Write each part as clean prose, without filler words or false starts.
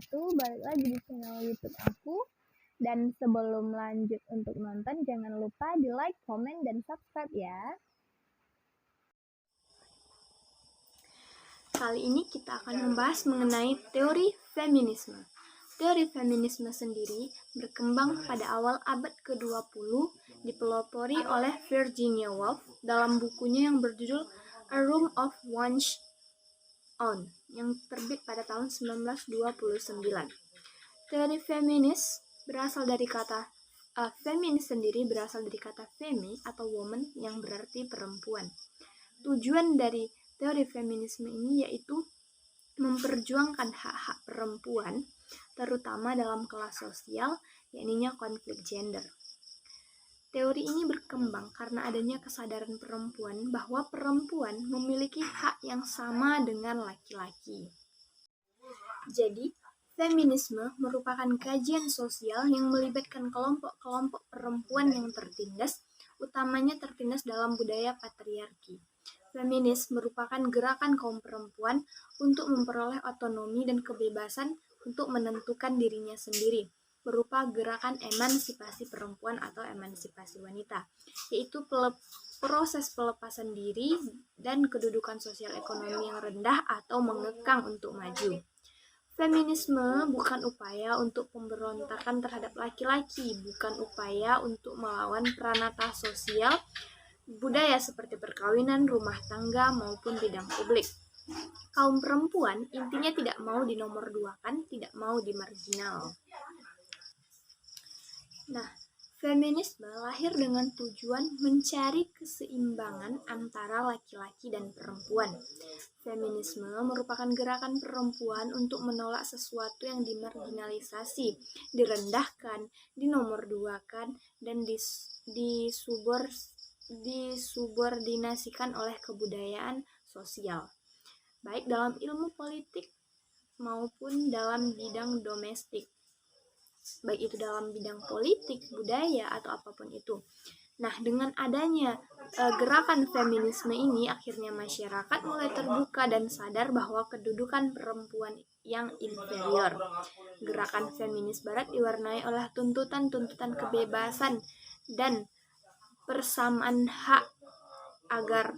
wabarakatuh. Balik lagi di channel YouTube aku. Dan sebelum lanjut untuk nonton, jangan lupa di like, komen, dan subscribe ya. Kali ini kita akan membahas mengenai teori feminisme. Teori feminisme sendiri berkembang pada awal abad ke-20, dipelopori oleh Virginia Woolf dalam bukunya yang berjudul A Room of One's Own yang terbit pada tahun 1929. Teori feminis berasal dari kata feminis sendiri berasal dari kata femi atau woman yang berarti perempuan. Tujuan dari teori feminisme ini yaitu memperjuangkan hak-hak perempuan, terutama dalam kelas sosial, yakni konflik gender. Teori ini berkembang karena adanya kesadaran perempuan bahwa perempuan memiliki hak yang sama dengan laki-laki. Jadi, feminisme merupakan kajian sosial yang melibatkan kelompok-kelompok perempuan yang tertindas, utamanya tertindas dalam budaya patriarki. Feminis merupakan gerakan kaum perempuan untuk memperoleh otonomi dan kebebasan untuk menentukan dirinya sendiri, berupa gerakan emansipasi perempuan atau emansipasi wanita, yaitu proses pelepasan diri dan kedudukan sosial ekonomi yang rendah atau mengekang untuk maju. Feminisme bukan upaya untuk pemberontakan terhadap laki-laki, bukan upaya untuk melawan pranata sosial budaya seperti perkawinan, rumah tangga, maupun bidang publik. Kaum perempuan intinya tidak mau dinomorduakan, tidak mau dimarginal. Nah, feminisme lahir dengan tujuan mencari keseimbangan antara laki-laki dan perempuan. Feminisme merupakan gerakan perempuan untuk menolak sesuatu yang dimarginalisasi, direndahkan, dinomorduakan, dan disubordinasikan oleh kebudayaan sosial, baik dalam ilmu politik maupun dalam bidang domestik, baik itu dalam bidang politik, budaya, atau apapun itu. Nah, dengan adanya gerakan feminisme ini, akhirnya masyarakat mulai terbuka dan sadar bahwa kedudukan perempuan yang inferior. Gerakan feminis barat diwarnai oleh tuntutan-tuntutan kebebasan dan persamaan hak agar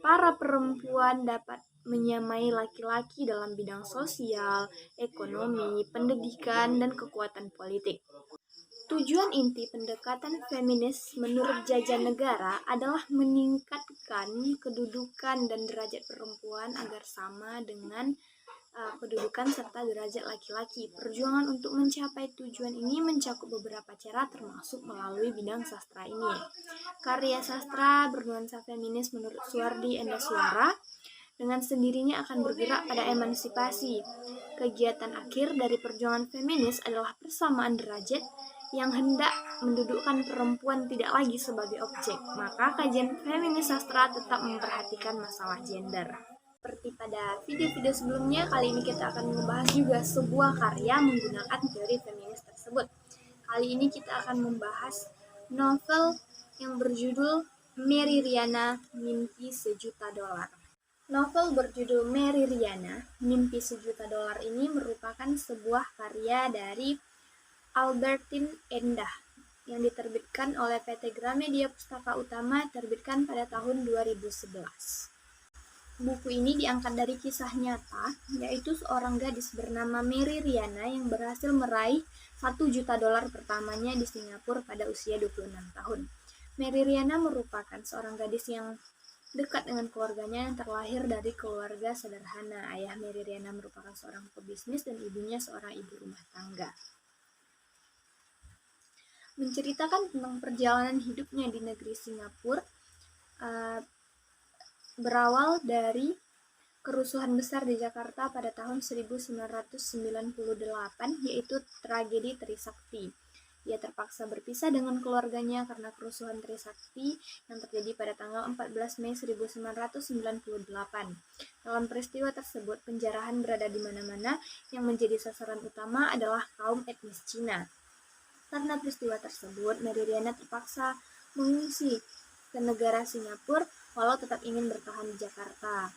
para perempuan dapat menyamai laki-laki dalam bidang sosial, ekonomi, pendidikan, dan kekuatan politik. Tujuan inti pendekatan feminis menurut Jajanegara adalah meningkatkan kedudukan dan derajat perempuan agar sama dengan kedudukan serta derajat laki-laki. Perjuangan untuk mencapai tujuan ini mencakup beberapa cara termasuk melalui bidang sastra ini. Karya sastra bernuansa feminis menurut Suwardi Endaswara dengan sendirinya akan bergerak pada emansipasi. Kegiatan akhir dari perjuangan feminis adalah persamaan derajat yang hendak mendudukkan perempuan tidak lagi sebagai objek. Maka kajian feminis sastra tetap memperhatikan masalah gender. Seperti pada video-video sebelumnya, kali ini kita akan membahas juga sebuah karya menggunakan teori feminis tersebut. Kali ini kita akan membahas novel yang berjudul Mary Riana, Mimpi Sejuta Dolar. Novel berjudul Mary Riana, Mimpi Sejuta Dolar ini merupakan sebuah karya dari Albertine Endah yang diterbitkan oleh PT Gramedia Pustaka Utama, terbitkan pada tahun 2011. Buku ini diangkat dari kisah nyata, yaitu seorang gadis bernama Mary Riana yang berhasil meraih $1 juta pertamanya di Singapura pada usia 26 tahun. Mary Riana merupakan seorang gadis yang dekat dengan keluarganya yang terlahir dari keluarga sederhana. Ayah Mary Riana merupakan seorang pebisnis dan ibunya seorang ibu rumah tangga. Menceritakan tentang perjalanan hidupnya di negeri Singapura, berawal dari kerusuhan besar di Jakarta pada tahun 1998, yaitu tragedi Trisakti. Ia terpaksa berpisah dengan keluarganya karena kerusuhan Trisakti yang terjadi pada tanggal 14 Mei 1998. Dalam peristiwa tersebut, penjarahan berada di mana-mana, yang menjadi sasaran utama adalah kaum etnis Cina. Karena peristiwa tersebut, Mary Riana terpaksa mengungsi ke negara Singapura walau tetap ingin bertahan di Jakarta.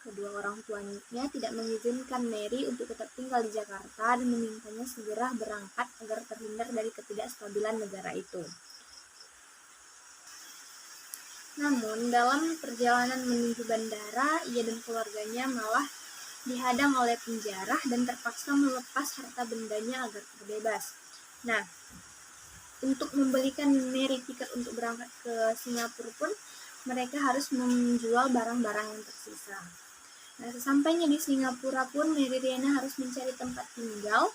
Kedua orang tuanya tidak mengizinkan Mary untuk tetap tinggal di Jakarta dan memintanya segera berangkat agar terhindar dari ketidakstabilan negara itu. Namun, dalam perjalanan menuju bandara, ia dan keluarganya malah dihadang oleh penjara dan terpaksa melepas harta bendanya agar terbebas. Nah, untuk membelikan Mary tiket untuk berangkat ke Singapura pun, mereka harus menjual barang-barang yang tersisa. Nah, sesampainya di Singapura pun, Mary Riana harus mencari tempat tinggal,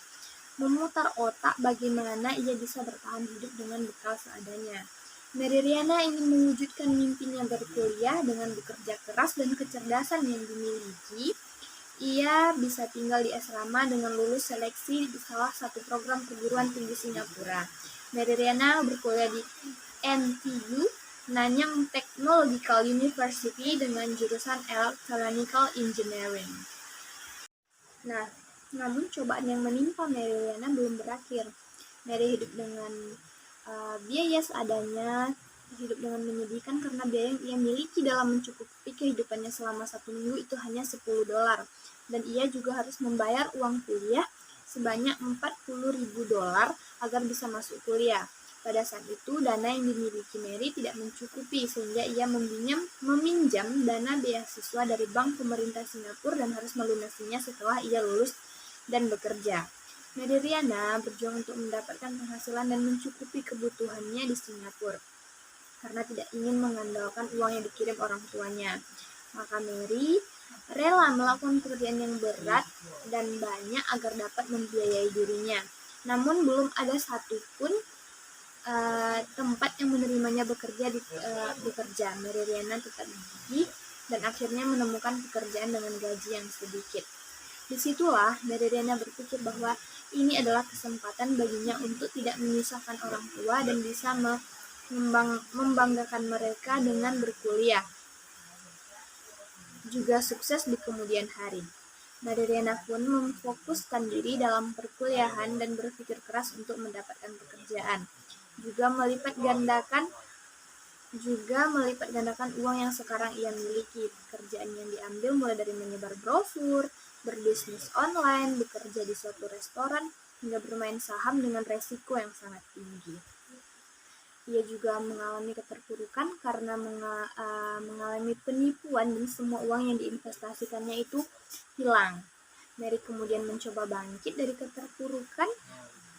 memutar otak bagaimana ia bisa bertahan hidup dengan bekal seadanya. Mary Riana ingin mewujudkan mimpinya berkuliah dengan bekerja keras dan kecerdasan yang dimiliki. Ia bisa tinggal di asrama dengan lulus seleksi di salah satu program perguruan tinggi Singapura. Mary Riana berkuliah di NTU, Nanyang Technological University dengan jurusan Electrical Engineering. Nah, namun cobaan yang menimpa Mary Riana belum berakhir. Mary hidup dengan biaya seadanya, hidup dengan menyedihkan karena biaya yang ia miliki dalam mencukupi kehidupannya selama 1 minggu itu hanya $10. Dan ia juga harus membayar uang kuliah sebanyak $40.000 agar bisa masuk kuliah. Pada saat itu, dana yang dimiliki Mary tidak mencukupi sehingga ia meminjam dana beasiswa dari bank pemerintah Singapura dan harus melunasinya setelah ia lulus dan bekerja. Mary Riana berjuang untuk mendapatkan penghasilan dan mencukupi kebutuhannya di Singapura karena tidak ingin mengandalkan uang yang dikirim orang tuanya. Maka Mary rela melakukan pekerjaan yang berat dan banyak agar dapat membiayai dirinya. Namun belum ada satupun tempat yang menerimanya bekerja. Mary Riana tetap gigih dan akhirnya menemukan pekerjaan dengan gaji yang sedikit. Disitulah Mary Riana berpikir bahwa ini adalah kesempatan baginya untuk tidak menyusahkan orang tua dan bisa membanggakan mereka dengan berkuliah, juga sukses di kemudian hari. Mary Riana pun memfokuskan diri dalam perkuliahan dan berpikir keras untuk mendapatkan pekerjaan. Juga melipat gandakan uang yang sekarang ia miliki. Pekerjaan yang diambil mulai dari menyebar brosur, berbisnis online, bekerja di suatu restoran, hingga bermain saham dengan resiko yang sangat tinggi. Ia juga mengalami keterpurukan karena mengalami penipuan dan semua uang yang diinvestasikannya itu hilang. Mary kemudian mencoba bangkit dari keterpurukan,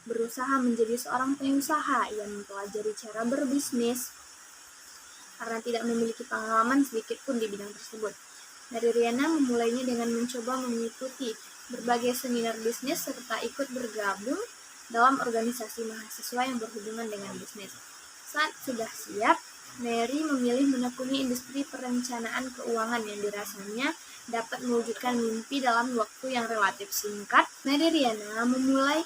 berusaha menjadi seorang pengusaha. Ia mempelajari cara berbisnis karena tidak memiliki pengalaman sedikit pun di bidang tersebut. Mary Riana memulainya dengan mencoba mengikuti berbagai seminar bisnis serta ikut bergabung dalam organisasi mahasiswa yang berhubungan dengan bisnis. Saat sudah siap, Mary memilih menekuni industri perencanaan keuangan yang dirasanya dapat mewujudkan mimpi dalam waktu yang relatif singkat. Mary Riana memulai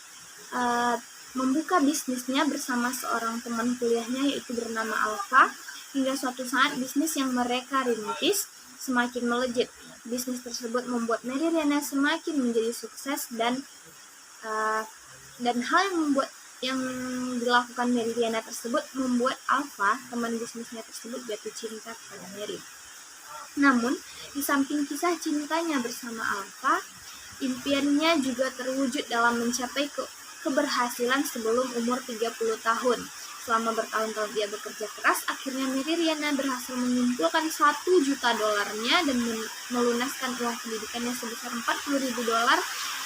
membuka bisnisnya bersama seorang teman kuliahnya yaitu bernama Alfa, hingga suatu saat bisnis yang mereka rintis semakin melejit. Bisnis tersebut membuat Mary Riana semakin menjadi sukses dan hal yang dilakukan Mary Riana tersebut membuat Alfa, teman bisnisnya tersebut, jatuh cinta kepada Mary. Namun, di samping kisah cintanya bersama Alfa, impiannya juga terwujud dalam mencapai keberhasilan sebelum umur 30 tahun. Selama bertahun-tahun dia bekerja keras, akhirnya Mary Riana berhasil mengumpulkan $1 juta dan melunaskan uang pendidikannya sebesar $40.000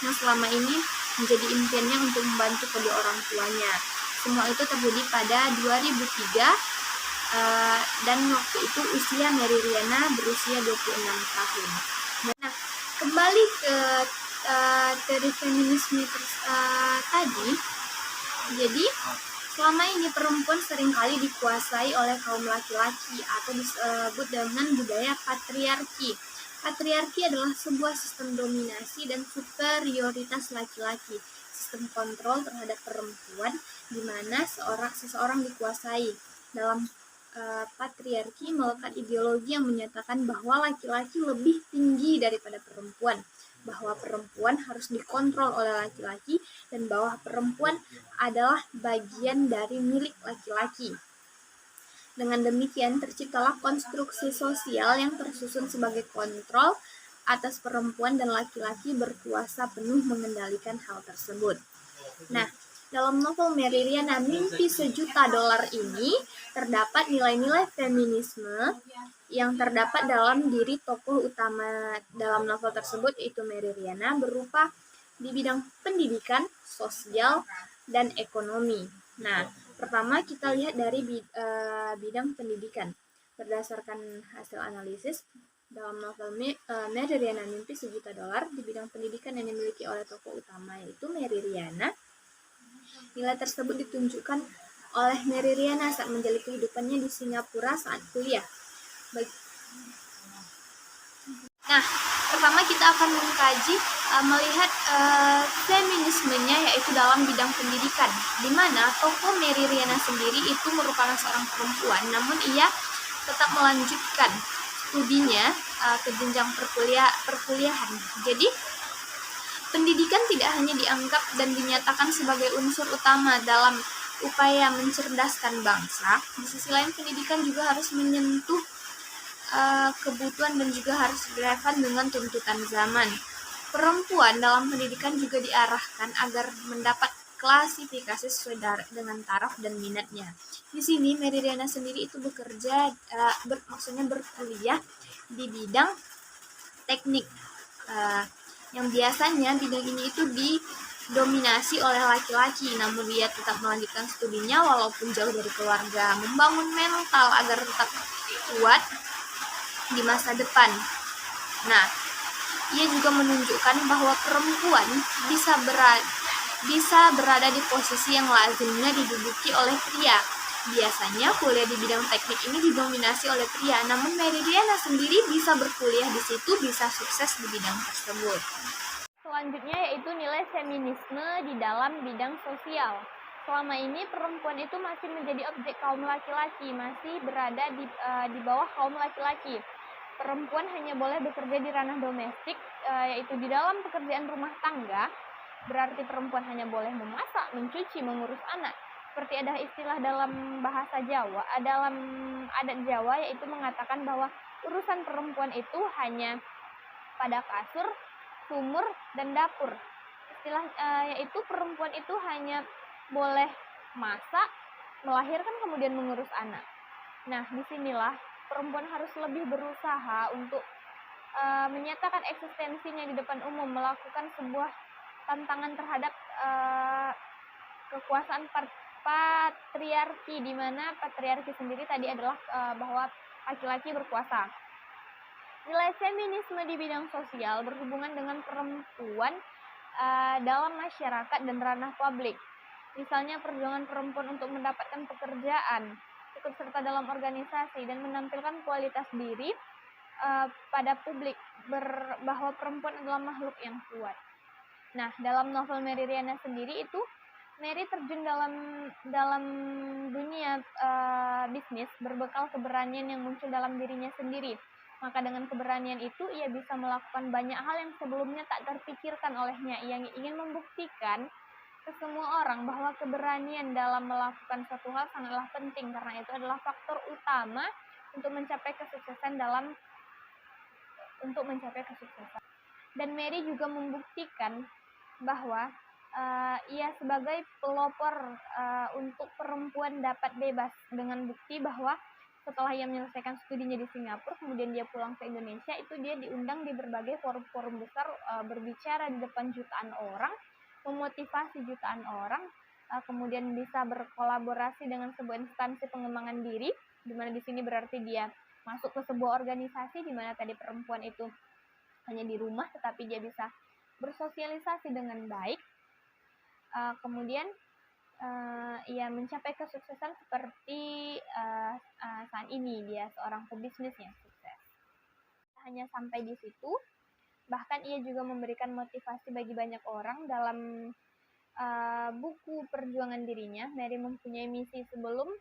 yang selama ini menjadi impiannya untuk membantu kedua orang tuanya. Semua itu terjadi pada 2003 dan waktu itu usia Mary Riana berusia 26 tahun. Nah, kembali ke teori feminisme tadi. Jadi, selama ini perempuan seringkali dikuasai oleh kaum laki-laki atau disebut dengan budaya patriarki. Patriarki adalah sebuah sistem dominasi dan superioritas laki-laki, sistem kontrol terhadap perempuan di mana seseorang dikuasai. Dalam patriarki melekat ideologi yang menyatakan bahwa laki-laki lebih tinggi daripada perempuan, bahwa perempuan harus dikontrol oleh laki-laki, dan bahwa perempuan adalah bagian dari milik laki-laki. Dengan demikian terciptalah konstruksi sosial yang tersusun sebagai kontrol, atas perempuan dan laki-laki berkuasa penuh mengendalikan hal tersebut. Nah, dalam novel Mary Riana Mimpi Sejuta Dolar ini terdapat nilai-nilai feminisme yang terdapat dalam diri tokoh utama dalam novel tersebut, yaitu Mary Riana, berupa di bidang pendidikan, sosial, dan ekonomi. Nah, pertama kita lihat dari bidang pendidikan. Berdasarkan hasil analisis dalam novel Mary Riana Mimpi Sejuta Dolar, di bidang pendidikan yang dimiliki oleh tokoh utama yaitu Mary Riana, nilai tersebut ditunjukkan oleh Mary Riana saat menjalani kehidupannya di Singapura saat kuliah. Nah, pertama kita akan mengkaji melihat feminismenya, yaitu dalam bidang pendidikan, di mana tokoh Mary Riana sendiri itu merupakan seorang perempuan, namun ia tetap melanjutkan studinya ke jenjang perkuliahan. Jadi, pendidikan tidak hanya dianggap dan dinyatakan sebagai unsur utama dalam upaya mencerdaskan bangsa, di sisi lain pendidikan juga harus menyentuh kebutuhan dan juga harus relevan dengan tuntutan zaman. Perempuan dalam pendidikan juga diarahkan agar mendapat klasifikasi sesuai dengan taraf dan minatnya. Di sini Mary Riana sendiri itu bekerja, maksudnya berkuliah di bidang teknik, yang biasanya bidang ini itu didominasi oleh laki-laki, namun dia tetap melanjutkan studinya walaupun jauh dari keluarga, membangun mental agar tetap kuat di masa depan. Nah, ia juga menunjukkan bahwa perempuan bisa berada di posisi yang lazimnya diduduki oleh pria. Biasanya kuliah di bidang teknik ini didominasi oleh pria, namun Mary Riana sendiri bisa berkuliah di situ, bisa sukses di bidang tersebut. Selanjutnya yaitu nilai feminisme di dalam bidang sosial. Selama ini perempuan itu masih menjadi objek kaum laki-laki, masih berada di bawah kaum laki-laki. Perempuan hanya boleh bekerja di ranah domestik, yaitu di dalam pekerjaan rumah tangga. Berarti perempuan hanya boleh memasak, mencuci, mengurus anak. Seperti ada istilah dalam bahasa Jawa, dalam adat Jawa, yaitu mengatakan bahwa urusan perempuan itu hanya pada kasur, sumur, dan dapur. Istilah yaitu perempuan itu hanya boleh masak, melahirkan, kemudian mengurus anak. Nah, disinilah perempuan harus lebih berusaha untuk menyatakan eksistensinya di depan umum, melakukan sebuah tantangan terhadap kekuasaan patriarki, di mana patriarki sendiri tadi adalah bahwa laki-laki berkuasa. Nilai feminisme di bidang sosial berhubungan dengan perempuan dalam masyarakat dan ranah publik. Misalnya perjuangan perempuan untuk mendapatkan pekerjaan, ikut serta dalam organisasi, dan menampilkan kualitas diri pada publik bahwa perempuan adalah makhluk yang kuat. Nah, dalam novel Mary Riana sendiri itu Mary terjun dalam dunia bisnis berbekal keberanian yang muncul dalam dirinya sendiri. Maka dengan keberanian itu ia bisa melakukan banyak hal yang sebelumnya tak terpikirkan olehnya. Ia ingin membuktikan ke semua orang bahwa keberanian dalam melakukan suatu hal sangatlah penting, karena itu adalah faktor utama untuk mencapai kesuksesan. Dan Mary juga membuktikan bahwa ia sebagai pelopor untuk perempuan dapat bebas, dengan bukti bahwa setelah ia menyelesaikan studinya di Singapura, kemudian dia pulang ke Indonesia, itu dia diundang di berbagai forum-forum besar, berbicara di depan jutaan orang, memotivasi jutaan orang, kemudian bisa berkolaborasi dengan sebuah instansi pengembangan diri, di mana di sini berarti dia masuk ke sebuah organisasi di mana tadi perempuan itu hanya di rumah, tetapi dia bisa bersosialisasi dengan baik. Kemudian ia mencapai kesuksesan seperti saat ini dia seorang pebisnis yang sukses. Hanya sampai di situ, bahkan ia juga memberikan motivasi bagi banyak orang. Dalam buku perjuangan dirinya, Mary mempunyai misi sebelum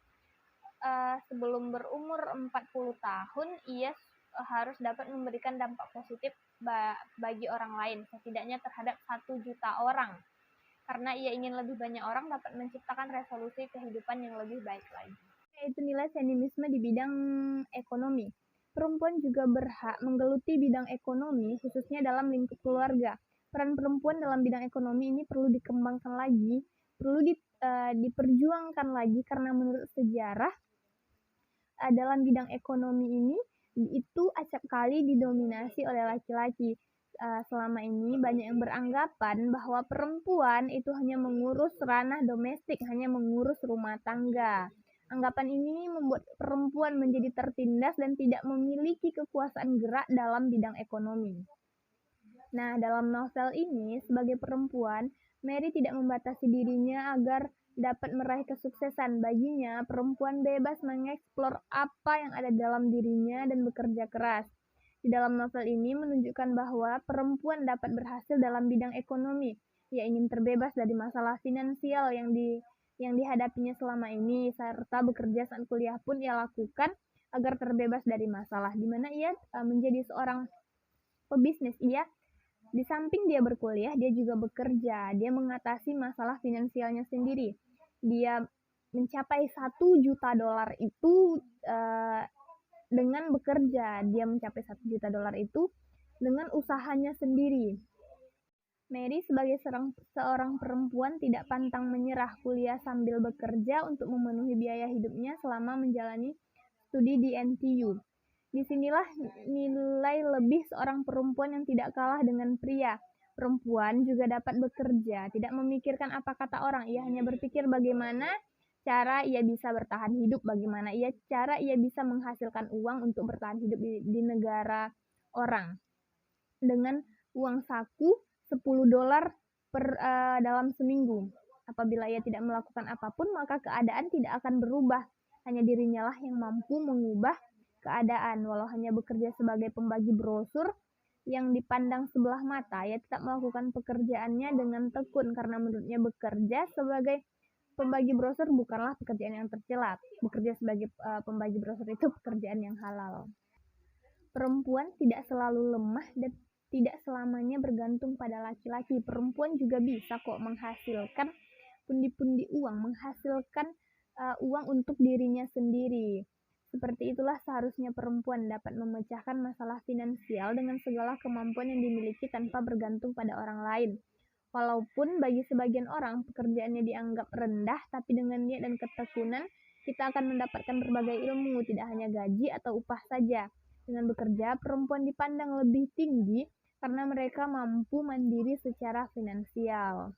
berumur 40 tahun, ia harus dapat memberikan dampak positif bagi orang lain, setidaknya terhadap 1 juta orang. Karena ia ingin lebih banyak orang dapat menciptakan resolusi kehidupan yang lebih baik lagi. Yaitu nilai feminisme di bidang ekonomi. Perempuan juga berhak menggeluti bidang ekonomi, khususnya dalam lingkup keluarga. Peran perempuan dalam bidang ekonomi ini perlu dikembangkan lagi, perlu diperjuangkan lagi, karena menurut sejarah dalam bidang ekonomi ini itu acap kali didominasi oleh laki-laki. Selama ini banyak yang beranggapan bahwa perempuan itu hanya mengurus ranah domestik, hanya mengurus rumah tangga. Anggapan ini membuat perempuan menjadi tertindas dan tidak memiliki kekuasaan gerak dalam bidang ekonomi. Nah, dalam novel ini, sebagai perempuan, Mary tidak membatasi dirinya agar dapat meraih kesuksesan. Baginya, perempuan bebas mengeksplor apa yang ada dalam dirinya dan bekerja keras. Di dalam novel ini menunjukkan bahwa perempuan dapat berhasil dalam bidang ekonomi. Ia ingin terbebas dari masalah finansial yang dihadapinya selama ini, serta bekerja saat kuliah pun ia lakukan agar terbebas dari masalah, di mana ia menjadi seorang pebisnis. Di samping dia berkuliah, dia juga bekerja. Dia mengatasi masalah finansialnya sendiri. Dia mencapai $1 juta itu dengan bekerja. Dia mencapai $1 juta itu dengan usahanya sendiri. Mary sebagai seorang perempuan tidak pantang menyerah, kuliah sambil bekerja untuk memenuhi biaya hidupnya selama menjalani studi di NTU. Disinilah nilai lebih seorang perempuan yang tidak kalah dengan pria. Perempuan juga dapat bekerja, tidak memikirkan apa kata orang. Ia hanya berpikir bagaimana cara ia bisa bertahan hidup, bagaimana cara ia bisa menghasilkan uang untuk bertahan hidup di negara orang. Dengan uang saku $10 dalam seminggu. Apabila ia tidak melakukan apapun, maka keadaan tidak akan berubah. Hanya dirinya lah yang mampu mengubah keadaan. Walau hanya bekerja sebagai pembagi brosur yang dipandang sebelah mata, ia tetap melakukan pekerjaannya dengan tekun, karena menurutnya bekerja sebagai pembagi brosur bukanlah pekerjaan yang tercela. Bekerja sebagai pembagi brosur itu pekerjaan yang halal. Perempuan tidak selalu lemah dan tidak selamanya bergantung pada laki-laki. Perempuan juga bisa kok menghasilkan pundi-pundi uang, menghasilkan uang untuk dirinya sendiri. Seperti itulah seharusnya perempuan dapat memecahkan masalah finansial dengan segala kemampuan yang dimiliki tanpa bergantung pada orang lain. Walaupun bagi sebagian orang pekerjaannya dianggap rendah, tapi dengan niat dan ketekunan kita akan mendapatkan berbagai ilmu, tidak hanya gaji atau upah saja. Dengan bekerja, perempuan dipandang lebih tinggi karena mereka mampu mandiri secara finansial.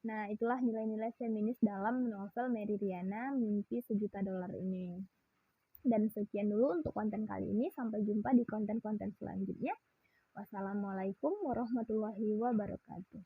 Nah, itulah nilai-nilai feminis dalam novel Mary Riana, Mimpi $1 juta ini. Dan sekian dulu untuk konten kali ini. Sampai jumpa di konten-konten selanjutnya. Wassalamualaikum warahmatullahi wabarakatuh.